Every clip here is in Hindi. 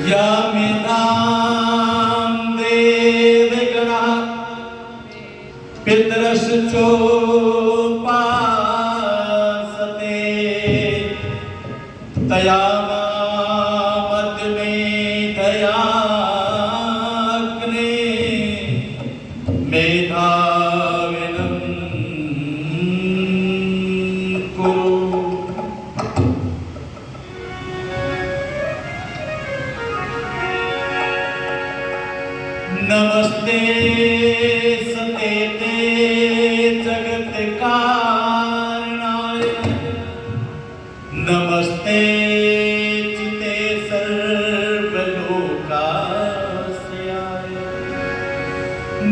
यमिनां देवगणाः पितरश्चोपासते तया मद्मेधयाग्ने मेधाविनं कुरु। नमस्ते सतेते जगत्कारणाय नमस्ते चिते सर्वलोकाश्रयाय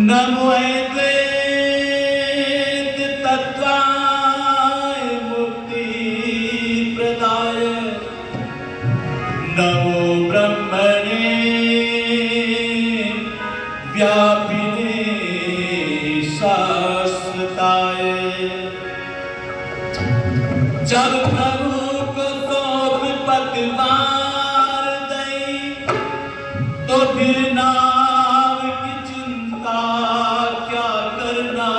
नमो अद्वैत तत्त्वाय मुक्तिप्रदाय नमो ब्रह्मणे व्यापिने शाश्वताय। जब प्रभु को सौंप पतवार दई तो फिर नाव की चिंता क्या करना।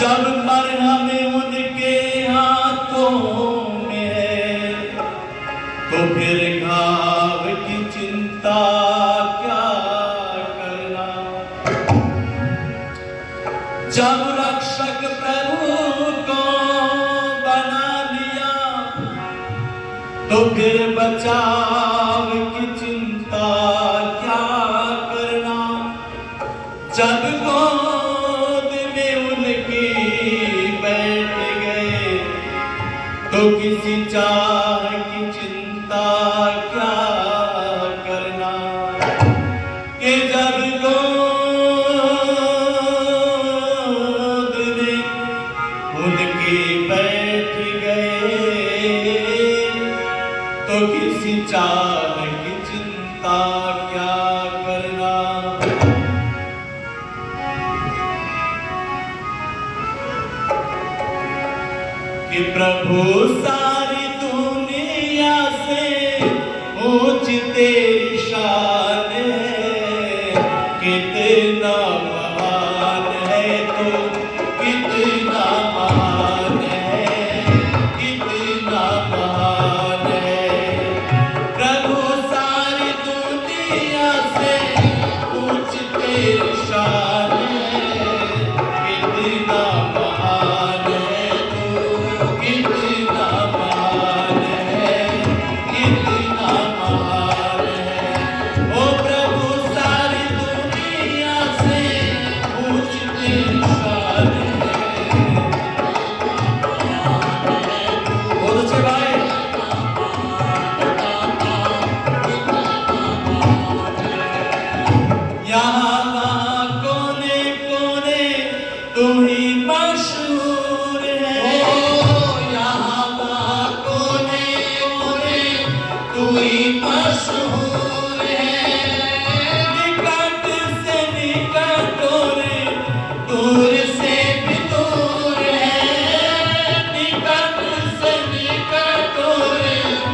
जब मरहम उनके हाथों में है तो फिर घाव की चिंता जब रक्षक प्रभु को बना लिया तो फिर बचाव की चिंता क्या करना। जब गोद में उनकी बैठ गए तो किसी चाह की चिंता क्या करना। कि जब बैठ गए तो किसी चाह की चिंता क्या करना। कि प्रभु सारी दुनिया से ऊंच तेरी शान है। कितना महान है तो कितना महान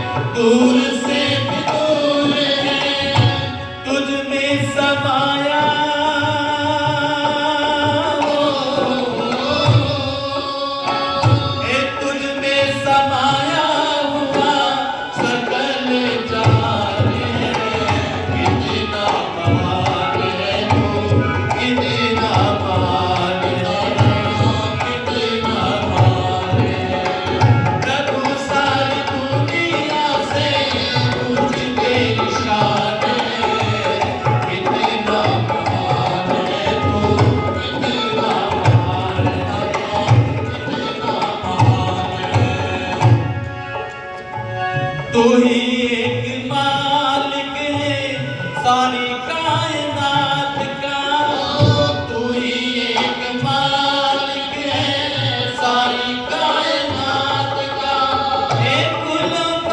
दूर से भी दूर है तुझ में समाया तुझ में समाया हुआ सकल जहान है। कितना महान है तू, कितना महान है, कितना महान है। प्रभु सारी दुनिया से पूछ तेरी शान है। कितना महान है तू, कितना महान है, कितना महान है। तू ही एक मालिक है सारी कायनात का। तू ही एक मालिक है सारी कायनात का। एक गुलाम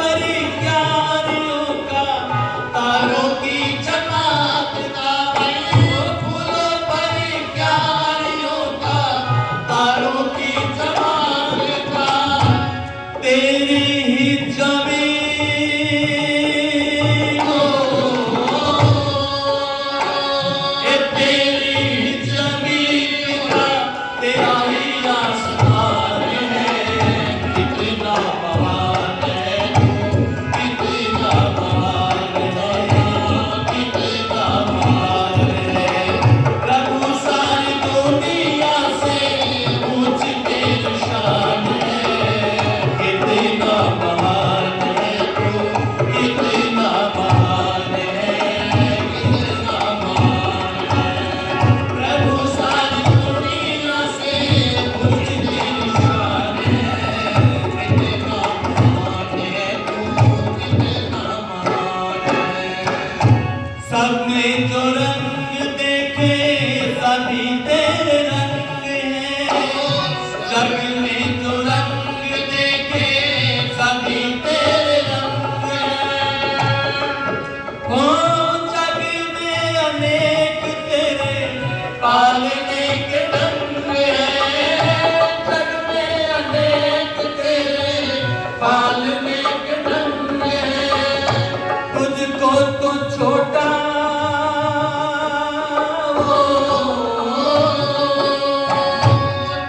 पाल में ढंग है, तुझको तो छोटा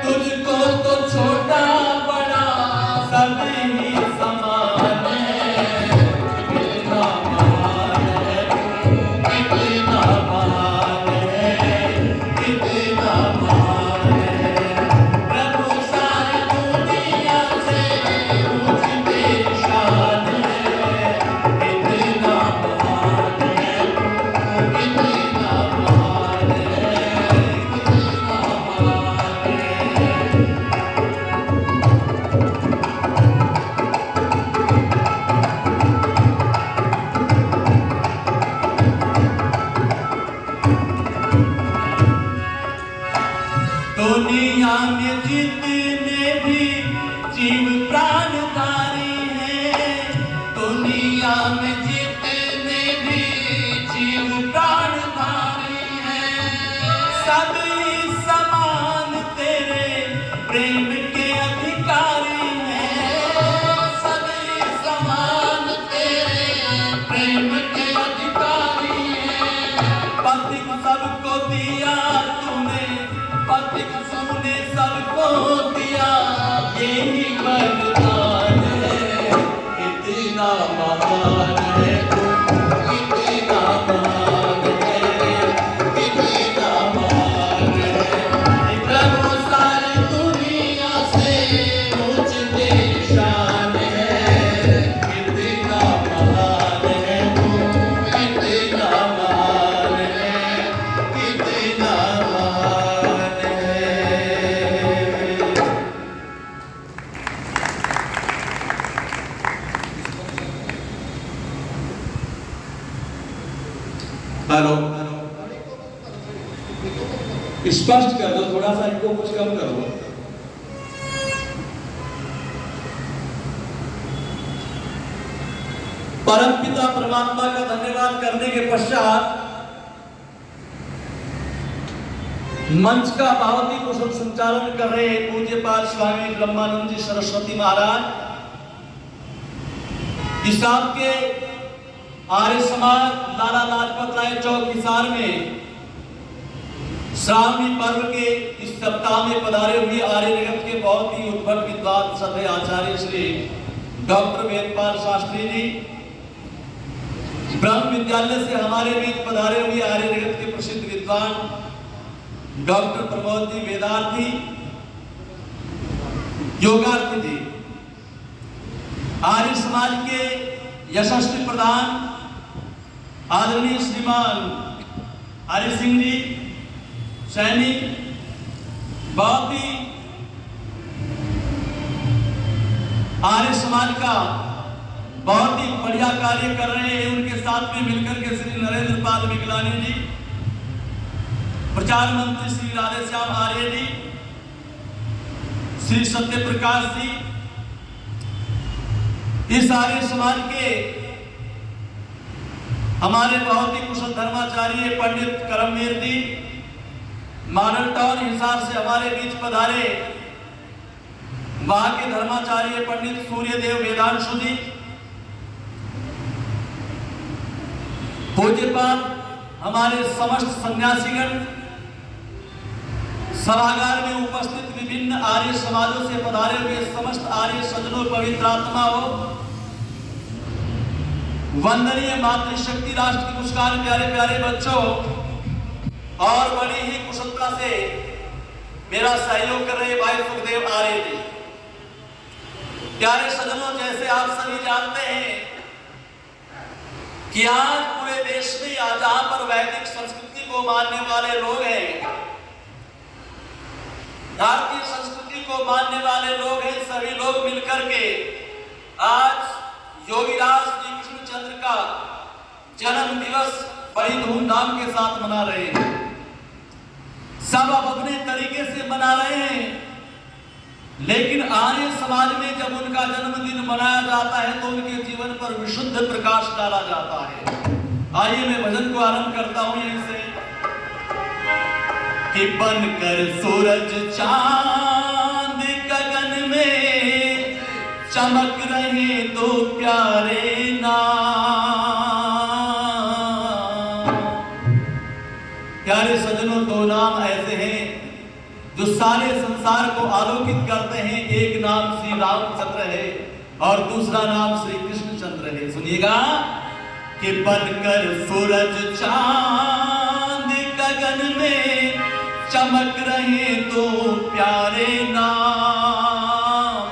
तुझको तो छोटा बड़ा सभी समान है। कितना महान है, कितना महान है, कितना महान है। प्रभु सारी दुनिया से ऊंच तेरी शान है। कितना महान है, कितना महान है, कितना महान है। दुनिया में जितने भी जीव प्राणधारी हैं, दुनिया में जितने भी जीव प्राणधारी हैं, सभी समान तेरे प्रेम के अधिकारी हैं। सभी समान तेरे प्रेम के अधिकारी हैं। पथिक सबको दिया तूने, पथिक तूने सबको दिया, यही वरदान है। कितना महान है तू, कितना महान है, कितना महान है। प्रभु सारी दुनिया से ऊंच तेरी शान है। कितना महान है तू, कितना महान है, कितना महान है। हेलो, स्पष्ट कर दो थोड़ा सा, इनको कुछ कम करो। परमपिता परमात्मा का धन्यवाद करने के पश्चात मंच का बहुत ही कुशल संचालन कर रहे पूज्यपाद स्वामी ब्रह्मानंद जी सरस्वती महाराज, इस आपके आर्य समाज लाला लाजपत राय चौक हिसार में श्रावणी पर्व के इस सप्ताह में पधारे हुए आर्य जगत के बहुत ही उद्भट विद्वान सभ्य आचार्य श्री डॉक्टर वेदपाल शास्त्री जी, ब्रह्म विद्यालय से हमारे बीच पधारे हुए आर्य जगत के प्रसिद्ध विद्वान डॉक्टर प्रमोद जी वेदार्थी, योगार्थी जी, आर्य समाज के यशस्वी प्रधान आदरणीय श्रीमान हरि सिंह जी सैनिक, बहुत ही आर्य समाज का बहुत ही बढ़िया कार्य कर रहे हैं। उनके साथ में मिलकर के श्री नरेंद्र पाल मिगलानी जी, प्रचार मंत्री श्री राधेश्याम आर्य जी, श्री सत्य प्रकाश जी, इस आर्य समाज के हमारे बहुत ही कुशल धर्माचार्य पंडित करमवीर जी, मॉडल टाउन हिसार से हमारे बीच पधारे वहां के धर्माचार्य पंडित सूर्यदेव वेदांशु जी, पूज्यपाद हमारे समस्त सन्यासीगण, सभागार में उपस्थित विभिन्न आर्य समाजों से पधारे हुए समस्त आर्य सज्जनों, पवित्र आत्माओं, वंदनीय मातृशक्ति राष्ट्र की मुस्कान प्यारे प्यारे बच्चों, और बड़ी ही कुशलता से मेरा सहयोग कर रहे भाई सुखदेव आर्य जी। प्यारे सज्जनों, जैसे आप सभी जानते हैं कि आज पूरे देश में आज जहां पर वैदिक संस्कृति को मानने वाले लोग हैं, भारतीय संस्कृति को मानने वाले लोग हैं, सभी लोग मिलकर के आज योगीराज जी कृष्णचंद्र का जन्म दिवस बड़ी धूमधाम के साथ मना रहे हैं। सब अपने तरीके से मना रहे हैं, लेकिन आर्य समाज में जब उनका जन्मदिन मनाया जाता है तो उनके जीवन पर विशुद्ध प्रकाश डाला जाता है। आइए मैं भजन को आरंभ करता हूं यहीं से कि बनकर सूरज चांद गगन में चमक रहे दो प्यारे नाम। प्यारे सज्जनों, दो नाम ऐसे हैं जो सारे संसार को आलोकित करते हैं। एक नाम श्री रामचंद्र है और दूसरा नाम श्री कृष्णचंद्र है। सुनिएगा कि बनकर सूरज चांद गगन में चमक रहे दो प्यारे नाम।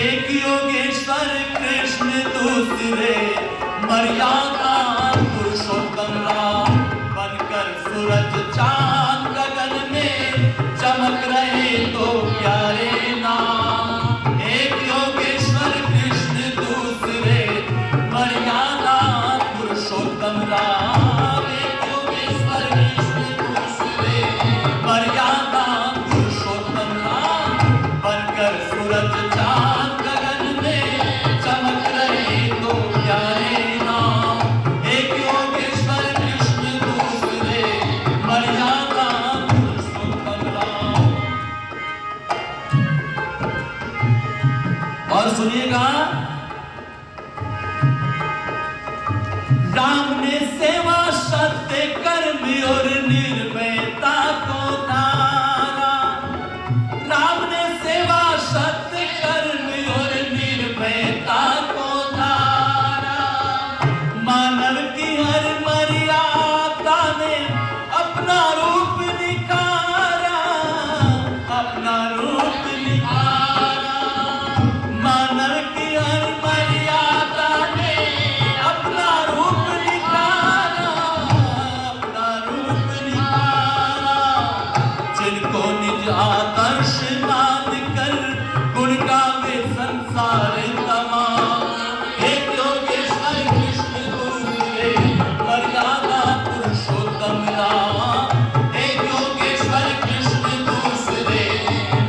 एक योगेश्वर कृष्ण, दूसरे मर्यादा पुरुषोत्तम राम। बनकर सूरज चांद गगन में चमक रहे दो प्यारे नाम। एक योगेश्वर कृष्ण, दूसरे मर्यादा पुरुषोत्तम राम। एक योगेश्वर कृष्ण, दूसरे मर्यादा पुरुषोत्तम राम। बनकर सूरज चांद गगन में चमक रहे दो प्यारे नाम। एक योगेश्वर कृष्ण, दूसरे मर्यादा पुरुषोत्तम राम। और सुनिएगा, राम ने सेवा सत्य कर्म और निर्भयता को धारा। राम ने सेवा सत्य कर्म और निर्भयता को धारा। मानव की हर मर्यादा ने अपना रूप निखारा, अपना रूप निखारा। मानव की हर मर्यादा ने अपना रूप निखारा, अपना रूप निखारा। जिनको निज आदर्श मान कर गुण गावे संसार तमाम। एक योगेश्वर कृष्ण, दूसरे मर्यादा पुरुषोत्तम राम। एक योगेश्वर कृष्ण, दूसरे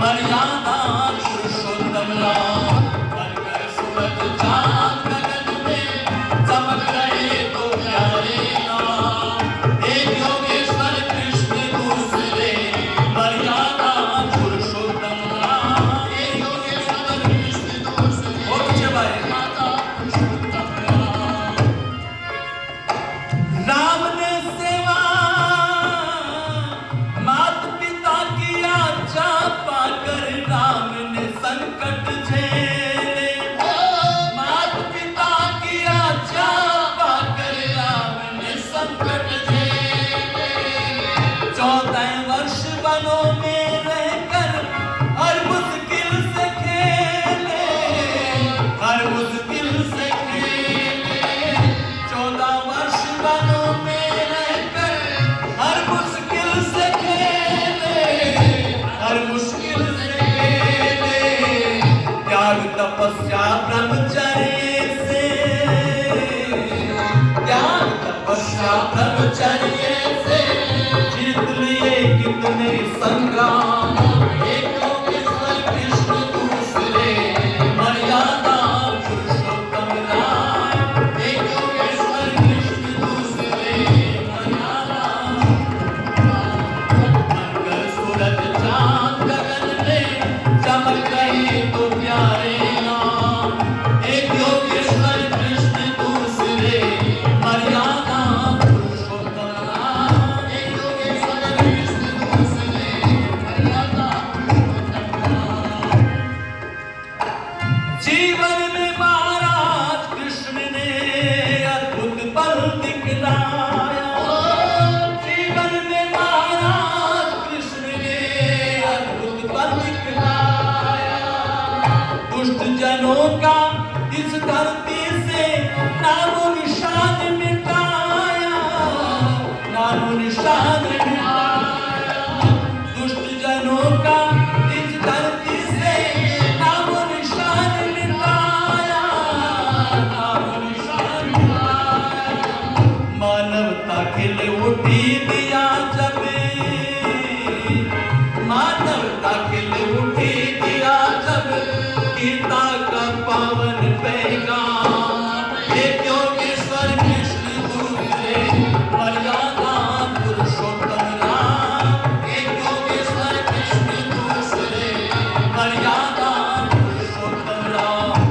मर्यादा पुरुषोत्तम राम। बनकर सूरज चांद गगन में चमक रहे दो प्यारे नाम। एक योगेश्वर कृष्ण, दूसरे मर्यादा पुरुषोत्तम राम। एक योगेश्वर कृष्ण, दूसरे बहुत अच्छे भाई। राम ने सेवा माता पिता की आज्ञा पाकर राम ने संकट झेले। माता पिता की आज्ञा पाकर राम ने संकट झेले। 14 वर्ष वनों में रहकर हर मुश्किल से खेले, हर मुश्किल से खेले। 14 वर्ष वनों में रहकर हर मुश्किल से खेले, हर मुश्किल से खेले। त्याग तपस्या ब्रह्मचर्य से, त्याग तपस्या ब्रह्मचर्य से जीत लिए कितने संग्राम। एक योगेश्वर कृष्ण, दूसरे मर्यादा पुरुषोत्तम राम। एक योगेश्वर कृष्ण, दूसरे मर्यादा। बनकर सूरज चांद गगन में चमक रहे दो प्यारे नाम। एक योगेश्वर कृष्ण, दूसरे मर्यादा पुरुषोत्तम राम। एक योगेश्वर कृष्ण, दूसरे मर्यादा पुरुषोत्तम राम। जीवन में महाराज कृष्ण ने अद्भुत पल दिखलाया। जीवन में महाराज कृष्ण ने अद्भुत पल दिखलाया। दुष्ट जनों का इस धरती से नामो निशान मिटाया, नामो निशान मिटाया। दुष्ट जनों का इस धरती से नामो निशान मिटाया, नामो निशान मिटाया। मानवता के लिए उठी दिया जब, मानवता के लिए उठी दिया जब गीता का पावन पैगाम। एक योगेश्वर कृष्ण, दूसरे मर्यादा पुरुषोत्तम राम। एक योगेश्वर कृष्ण, दूसरे मर्यादा पुरुषोत्तम राम।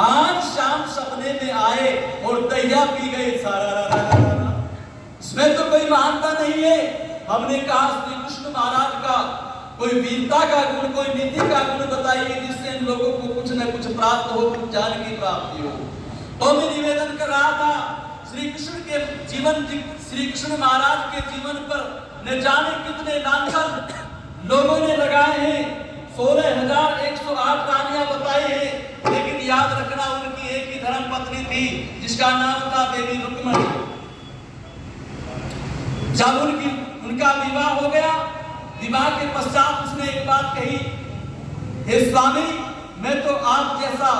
आज शाम सपने में आए और दहिया पी गए सारा। इसमें तो कोई महानता नहीं है। हमने कहा श्री कृष्ण महाराज का कोई वीरता का गुण, कोई नीति का गुण बताइए जिससे इन लोगों को कुछ न कुछ प्राप्त हो, कुछ ज्ञान की प्राप्ति हो। तो मैं निवेदन कर रहा था श्री कृष्ण के जीवन, श्री कृष्ण महाराज के जीवन पर न जाने कितने नामकरण लोगों ने लगाए हैं। 16,108 रानियां बताई हैं, लेकिन याद रखना उनकी एक ही धर्म पत्नी थी जिसका नाम था देवी रुक्मणी। जब उनका विवाह हो गया, विवाह के पश्चात उसने एक बात कही, हे स्वामी, मैं तो आप जैसा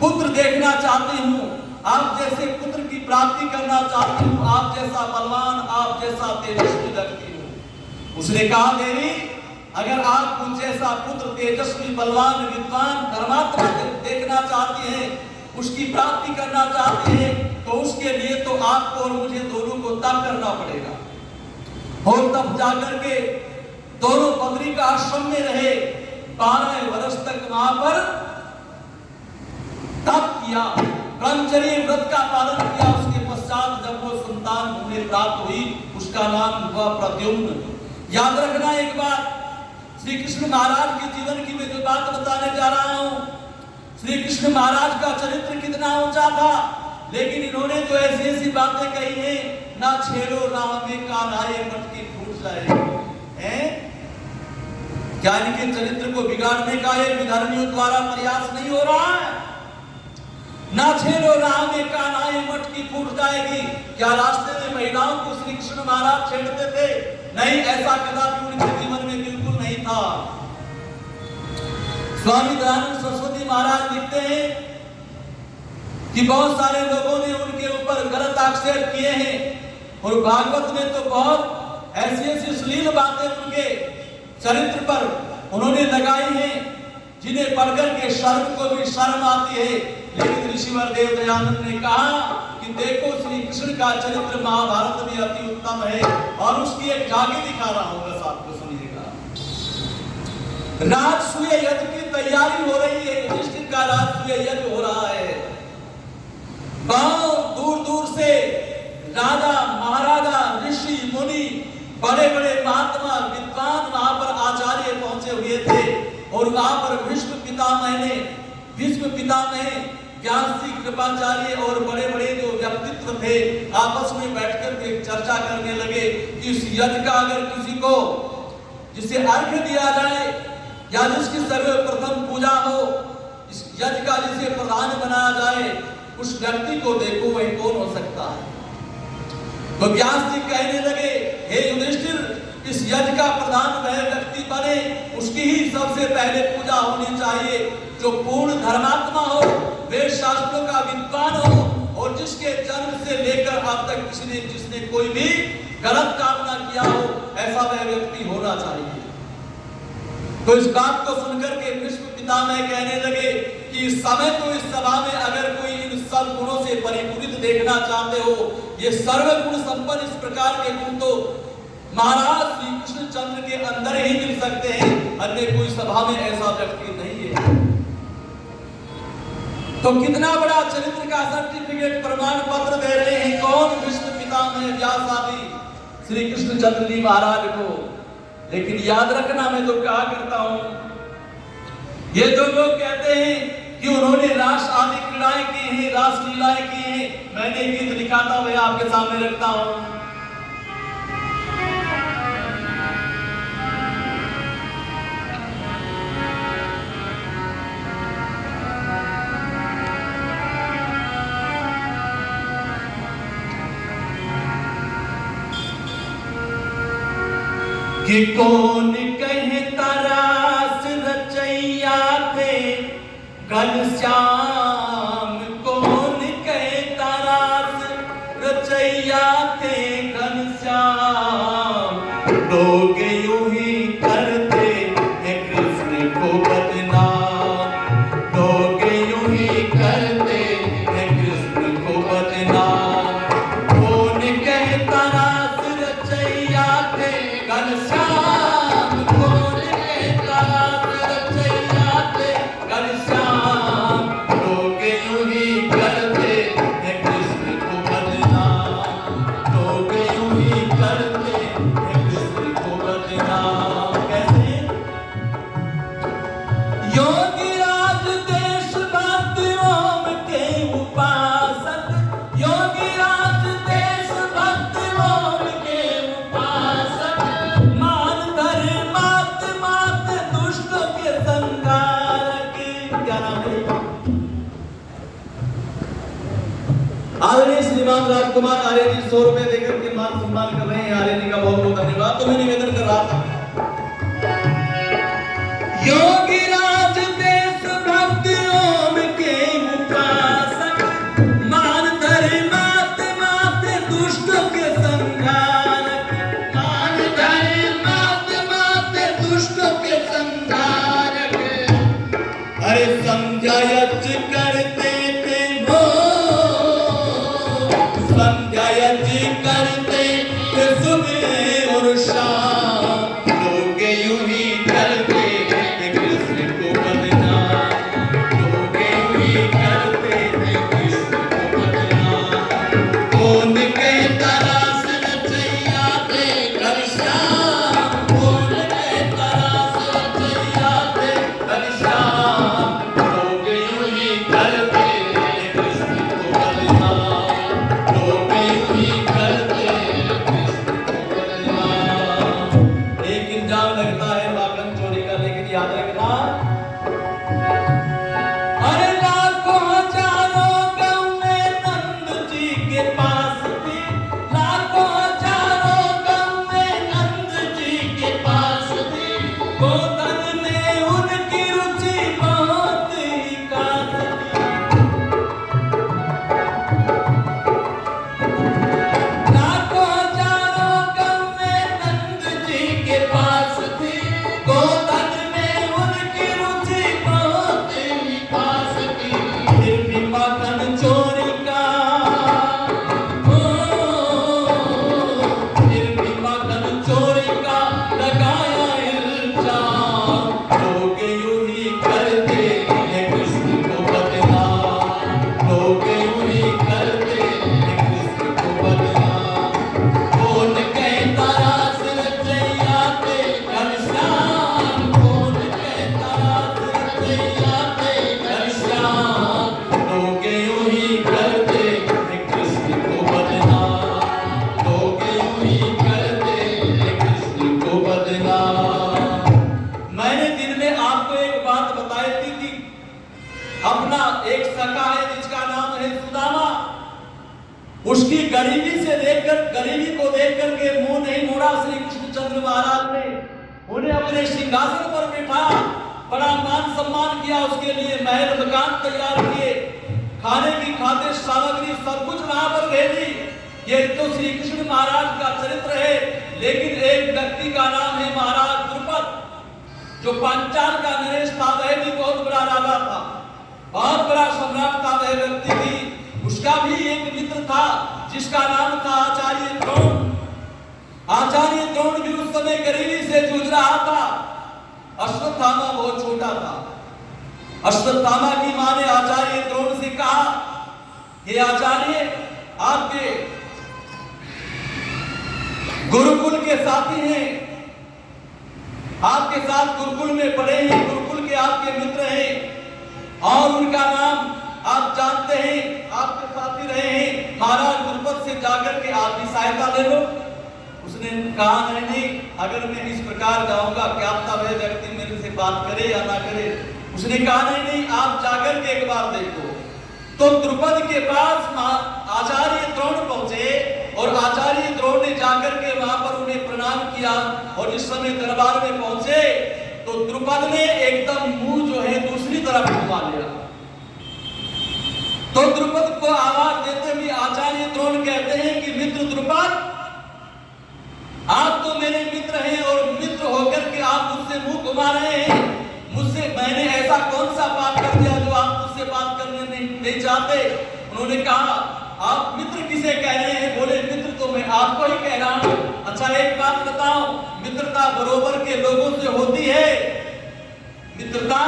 पुत्र देखना चाहती हूँ, आप जैसे पुत्र की प्राप्ति करना चाहती हूँ, आप जैसा बलवान, आप जैसा तेजस्वी लगती हूँ। उसने कहा, देवी, अगर आप मुझ जैसा पुत्र तेजस्वी, बलवान, विद्वान, धर्मात्मा देखना चाहती हैं, उसकी प्राप्ति करना चाहती हैं, तो उसके लिए तो आपको और मुझे दोनों को तप करना पड़ेगा। और तब जाकर के दोनों बद्री का आश्रम में रहे, 12 वर्ष तक वहां पर तप किया, ब्रह्मचर्य व्रत का पालन किया। उसके पश्चात जब वो संतान उन्हें प्राप्त हुई, उसका नाम हुआ प्रद्युम्न। याद रखना एक बात, श्री कृष्ण महाराज के जीवन की मैं जो बात बताने जा रहा हूं, श्री कृष्ण महाराज का चरित्र कितना ऊंचा था, लेकिन इन्होंने जो ऐसी ऐसी बातें कही हैं, ना छेड़ो राह में कान आए मटकी फूट जाए। क्या इनके चरित्र को बिगाड़ने का ये विधर्मियों द्वारा प्रयास नहीं हो रहा है? ना छेड़ो राह में कान आए मटकी फूट जाएगी। क्या रास्ते में महिलाओं को श्री कृष्ण महाराज छेड़ते थे? नहीं, ऐसा कदापि उनके जीवन में बिल्कुल नहीं था। स्वामी दयानंद सरस्वती महाराज लिखते हैं कि बहुत सारे लोगों ने उनके ऊपर गलत आक्षेप किए हैं, और भागवत में तो बहुत ऐसी ऐसी अश्लील बातें उनके चरित्र पर उन्होंने लगाई हैं, जिन्हें पढ़कर के शर्म को भी शर्म आती है। लेकिन ऋषिवर देव दयानंद ने कहा कि देखो श्री कृष्ण का चरित्र महाभारत में अति उत्तम है, और उसकी एक झांकी दिखा रहा हूं, बस आपको सुनिएगा। राजसूय यज्ञ की तैयारी हो रही है, युधिष्ठिर का राजसूय यज्ञ हो रहा है। बहुत दूर दूर से राजा महाराजा ऋषि मुनि बड़े बड़े महात्मा विद्वान वहां पर आचार्य पहुंचे हुए थे, और वहां पर भीष्म पितामह व्यास जी कृपाचार्य और बड़े बड़े जो व्यक्तित्व थे आपस में बैठकर के चर्चा करने लगे कि इस यज्ञ का अगर किसी को जिसे अर्घ्य दिया जाए या जिसकी सर्वप्रथम पूजा हो, इस यज्ञ का जिसे प्रधान बनाया जाए, उस व्यक्ति को देखो वह कौन हो सकता है। तो व्यास जी कहने लगे, हे युधिष्ठिर, इस यज्ञ का प्रधान वह व्यक्ति बने, उसकी ही सबसे पहले पूजा होनी चाहिए जो पूर्ण धर्मात्मा हो, वेद शास्त्रों का विद्वान हो, और जिसके जन्म से लेकर अब तक जिसने कोई भी गलत काम ना किया हो, ऐसा वह व्यक्ति होना चाहिए। तो इस बात को सुनकर के भीष्म पितामह कहने लगे कि इस समय तो इस सभा में अगर कोई इन सब गुणों से परिपूरित देखना चाहते हो, ये सर्वगुण संपन्न इस प्रकार के गुण तो महाराज श्री कृष्ण चंद्र के अंदर ही मिल सकते हैं, अन्य कोई सभा में ऐसा व्यक्ति नहीं है। तो कितना बड़ा चरित्र का सर्टिफिकेट प्रमाण पत्र दे रहे हैं कौन? भीष्म पितामह व्यास आदि श्री कृष्ण चंद्र जी महाराज को। लेकिन याद रखना, मैं तो क्या करता हूं, ये जो लोग कहते हैं कि उन्होंने रास आदि क्रीड़ाएं की हैं, रास लीलाएं की हैं, मैंने गीत दिखाता हुआ आपके सामने रखता हूं। कि कौन कहता रास रचैया थे घनश्याम, कौन कहता रास रचैया थे घनश्याम, लोग यूं ही करते हैं कृष्ण को बदनाम, लोग यूं ही करते हैं कृष्ण को बदनाम, कौन कहता रास रचैया थे घनश्याम, श्रीमान राजकुमार आर्य जी 100 रुपए देकर के मान सम्मान कर रहे हैं। आर्य जी का बहुत बहुत धन्यवाद। तो मैं निवेदन कर रहा था, योगी राज देश भक्त ओम के उपासक, मान धर्म मात मात दुष्टों के संहारक, मान धर्म मात मात दुष्टों के संहारक, अरे संध्या यज्ञ करते करते थे सुबह और शाम, लोग यूं ही करते थे कृष्ण को बदनाम, लोग यूं ही करते थे कृष्ण को बदनाम, कौन कहता रास रचैया थे घनश्याम, कौन कहता रास रचैया थे घनश्याम, लोग यूं ही करते थे कृष्ण को बदनाम, लोग यूं ही लगता है माखन चोरी का। लेकिन याद रखना, अरे लाखों हजारों गऊ में नंद जी के पास थी, लाखों हजारों गऊ में नंद जी के पास थी, गोधन में उनकी रुचि बहुत ही खास थी, लाखों हजारों गऊ में नंद जी के पास गोधन में देख करके मुंह नहीं मोड़ा श्री कृष्णचंद्र महाराज ने। उन्हें अपने सिंहासन पर बैठा, बड़ा मान सम्मान किया, उसके लिए महल मकान तैयार किए, खाने की खाद्य सामग्री सब कुछ वहां पर भेजी। ये तो श्री कृष्ण महाराज का चरित्र है। लेकिन एक व्यक्ति का नाम है महाराज द्रुपद, जो पांचाल का नरेश था, वह भी बहुत बड़ा राजा था, बहुत बड़ा सम्राट था वह व्यक्ति भी। उसका भी एक मित्र था जिसका नाम था आचार्य द्रोण। आचार्य द्रोण भी उस समय गरीबी से जूझ रहा था। अश्वत्थामा बहुत छोटा था। अश्वत्थामा की मां ने आचार्य द्रोण से कहा, हे आचार्य, आपके गुरुकुल के साथी हैं, आपके साथ गुरुकुल में पढ़े हैं, गुरुकुल के आपके मित्र हैं और उनका नाम आप जानते हैं, आपके साथी रहे हैं, महाराज द्रुपद से जाकर के आप भी सहायता ले लो। उसने कहा, नहीं, अगर मैं इस प्रकार जाऊंगा क्या पता वह व्यक्ति मेरे से बात करे या ना करे। उसने कहा, नहीं, आप जाकर के एक बार देखो। तो द्रुपद के पास आचार्य द्रोण पहुंचे और आचार्य द्रोण ने जाकर के वहां पर उन्हें प्रणाम किया। और इस समय दरबार में पहुंचे तो द्रुपद ने एकदम मुंह जो है दूसरी तरफ घुमा लिया। तो द्रुपद को आवाज देते हुए आचार्य द्रोण कहते हैं कि मित्र द्रुपद, आप तो मेरे मित्र हैं और मित्र होकर के आप मुझसे मुंह घुमा रहे हैं। मुझसे मैंने ऐसा कौन सा बात कर दिया जो आप मुझसे बात करने नहीं चाहते? उन्होंने कहा, आप मित्र किसे कह रहे हैं? बोले, मित्र तो मैं आपको ही कह रहा हूं। अच्छा एक बात बताओ, मित्रता बराबर के लोगों से होती है, मित्रता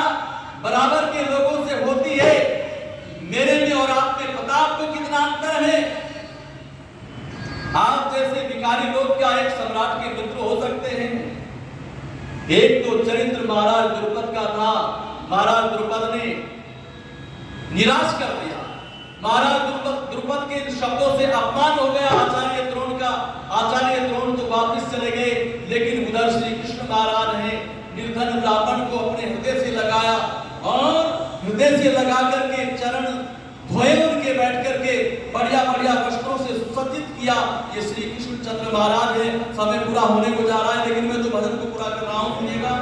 बराबर के लोगों से होती है। मेरे में और आप में पता आपको कितना अंतर है? आप जैसे भिखारी लोग क्या एक सम्राट के मित्र हो सकते हैं? एक तो चरित्र महाराज द्रुपद का था। महाराज द्रुपद ने निराश कर दिया। महाराज द्रुपद के शब्दों से अपमान हो गया आचार्य द्रोण का। आचार्य द्रोण तो वापस चले गए, लेकिन उधर श्री कृष्ण महाराज ने निर्धन ब्राह्मण को अपने हृदय से लगाया और हृदय से लगा करके चरण धोए, उनके बैठ करके बढ़िया बढ़िया वस्त्रों से सुसज्जित किया। ये श्री कृष्ण चंद्र महाराज है। समय पूरा होने को जा रहा है, लेकिन मैं तो भजन को पूरा कर रहा हूं, सुनिएगा।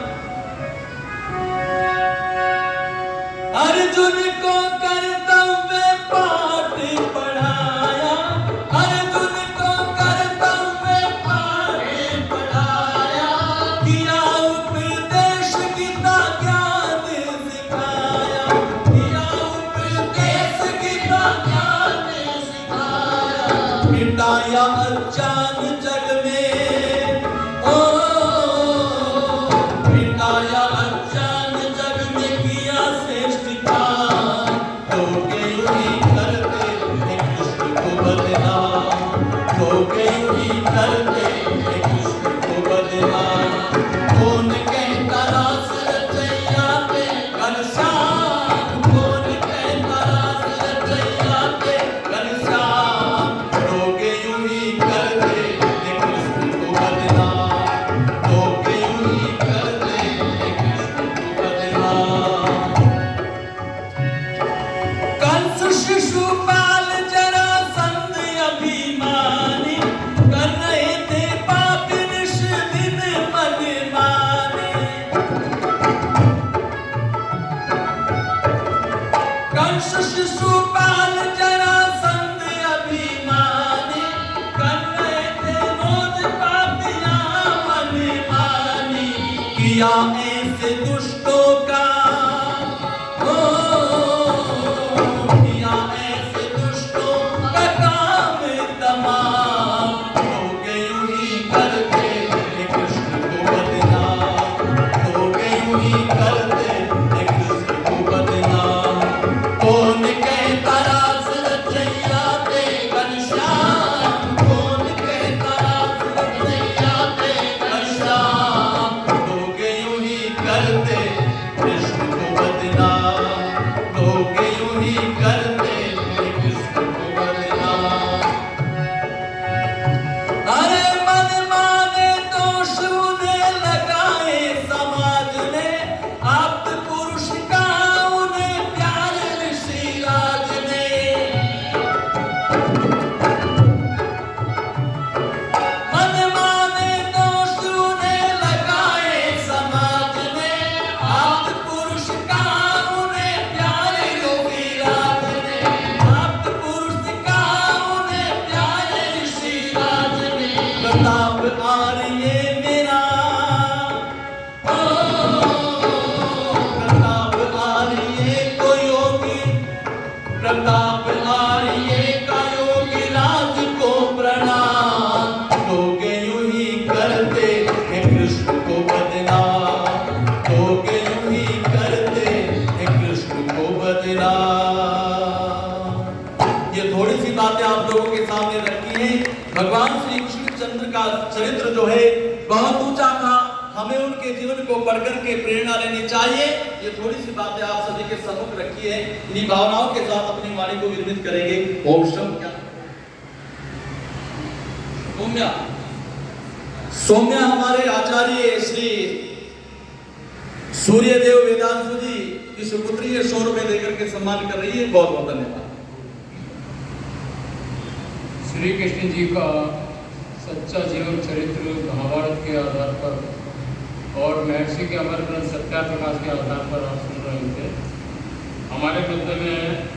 अर्जुन को कर्तव्य पाठ पढ़ाया, अर्जुन को कर्तव्य पाठ पढ़ाया, किया उपदेश गीता ज्ञान सिखाया, किया उपदेश गीता ज्ञान सिखाया, मिटाया अज्ञान जग में, ओ मिटाया अज्ञान जग में, किया श्रेष्ठ काम। लोग यूं ही करते हैं कृष्ण को बदनाम, लोग यूं ही करते हैं कृष्ण को बदनाम। कौन कहता रास रचैया पे घनश्याम, कौन कहता रास रचैया पे घनश्याम। लोग यूं ही करते हैं कृष्ण को बदनाम, लोग यूं ही करते हैं कृष्ण को बदनाम। कंस शिशुपाल जरासंध अभिमानी, कर रहे थे पाप निश दिन मन माने। कंस शिशुपाल जरासंध अभिमानी, कर रहे थे रोज पापियां मन मानी। किया ऐसे दुष्टों का, किया ऐसे दुष्टों का काम तमाम। लोग यूं ही करते हैं कृष्ण को बदनाम, लोग यूं ही करते हैं कृष्ण को बदनाम। कौन कहता रास रचैया पे घनश्याम, कौन कहता रास रचैया पे घनश्याम। लोग यूं ही करते प्रताप आर्य मेरा, प्रताप आर्य को योगी, प्रताप आर्य का योगी राज को प्रणाम। लोग यूं ही करते हैं कृष्ण को बदनाम, लोग यूं ही करते हैं कृष्ण को बदनाम। ये थोड़ी सी बातें आप लोगों के सामने रखी हैं। भगवान श्री कृष्णचंद्र का चरित्र जो है बहुत ऊंचा था, हमें उनके जीवन को पढ़कर के प्रेरणा लेनी चाहिए। ये थोड़ी सी बातें आप सभी के सम्मुख रखी है, इन्हीं भावनाओं के साथ अपनी वाणी को विरमित करेंगे। ओम शम क्या सौम्या, सौम्या हमारे आचार्य श्री सूर्यदेव वेदांत जी की सुपुत्री 100 रुपए देकर के सम्मान कर रही है। बहुत बहुत धन्यवाद। श्री कृष्ण जी का सच्चा जीवन चरित्र महाभारत के आधार पर और महर्षि के अमर ग्रंथ सत्याप्रकाश के आधार पर आप सुन रहे थे। हमारे मध्य में